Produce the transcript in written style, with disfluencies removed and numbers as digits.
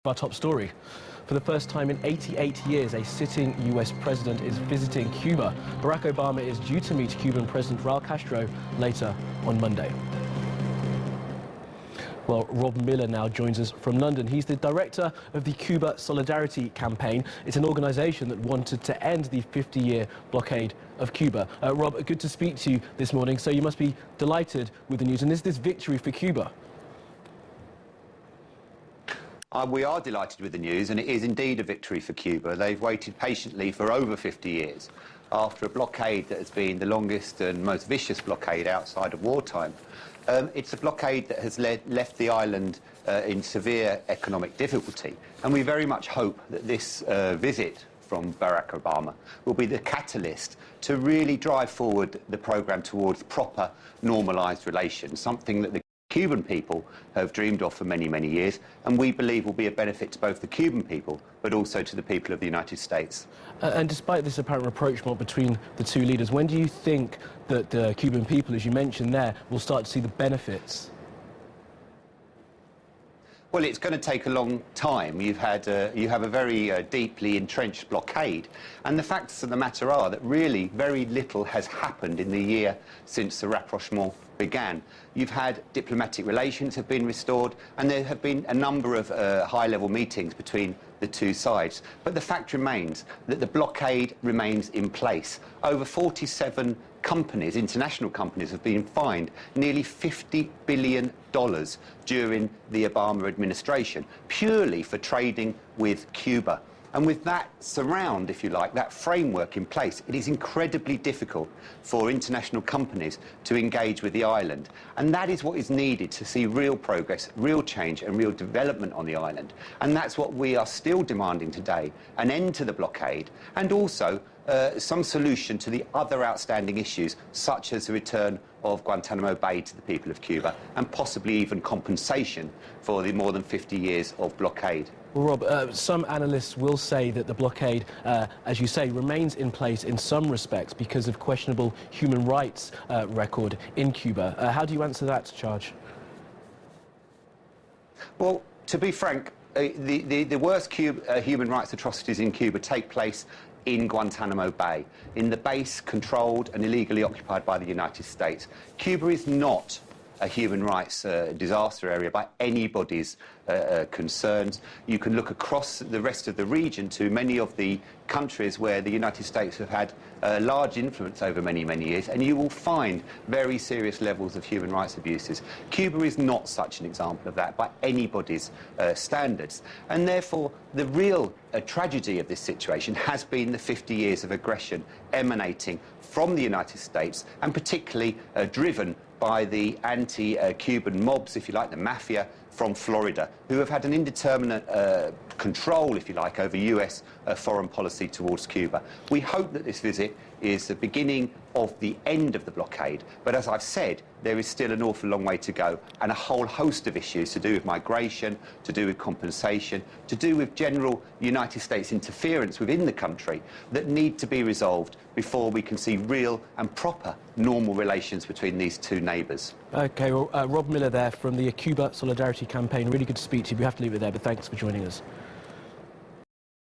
Our top story. For the first time in 88 years, a sitting US president is visiting Cuba. Barack Obama is due to meet Cuban President Raul Castro later on Monday. Well, Rob Miller now joins us from London. He's the director of the Cuba Solidarity Campaign. It's an organisation that wanted to end the 50-year blockade of Cuba. Rob, good to speak to you this morning. So you must be delighted with the news. And is this victory for Cuba? We are delighted with the news, and it is indeed a victory for Cuba. They've waited patiently for over 50 years after a blockade that has been the longest and most vicious blockade outside of wartime. It's a blockade that has left the island in severe economic difficulty, and we very much hope that this visit from Barack Obama will be the catalyst to really drive forward the programme towards proper normalised relations, something that the Cuban people have dreamed of for many, many years, and we believe will be a benefit to both the Cuban people but also to the people of the United States. And despite this apparent rapprochement between the two leaders, when do you think that the Cuban people, as you mentioned there, will start to see the benefits? Well, it's going to take a long time. You have a very deeply entrenched blockade, and the facts of the matter are that really very little has happened in the year since the rapprochement began. You've had diplomatic relations have been restored, and there have been a number of high-level meetings between the two sides. But the fact remains that the blockade remains in place. Over 47 companies, international companies, have been fined nearly $50 billion during the Obama administration, purely for trading with Cuba. And with that surround, if you like, that framework in place, it is incredibly difficult for international companies to engage with the island. And that is what is needed to see real progress, real change and real development on the island. And that's what we are still demanding today, an end to the blockade, and also some solution to the other outstanding issues, such as the return of Guantanamo Bay to the people of Cuba, and possibly even compensation for the more than 50 years of blockade. Well, Rob, some analysts will say that the blockade, as you say, remains in place in some respects because of questionable human rights record in Cuba. How do you answer that charge? Well, to be frank, the worst human rights atrocities in Cuba take place in Guantanamo Bay, in the base controlled and illegally occupied by the United States. Cuba is not a human rights disaster area by anybody's concerns. You can look across the rest of the region to many of the countries where the United States have had large influence over many, many years, and you will find very serious levels of human rights abuses. Cuba is not such an example of that by anybody's standards, and therefore the real tragedy of this situation has been the 50 years of aggression emanating from the United States, and particularly driven by the anti-Cuban mobs, if you like, the mafia from Florida, who have had an indeterminate control, if you like, over US foreign policy towards Cuba. We hope that this visit is the beginning of the end of the blockade, but as I've said, there is still an awful long way to go, and a whole host of issues to do with migration, to do with compensation, to do with general United States interference within the country that need to be resolved before we can see real and proper normal relations between these two neighbours. OK, well, Rob Miller there from the Cuba Solidarity Campaign. Really good to speak to you. We have to leave it there, but thanks for joining us.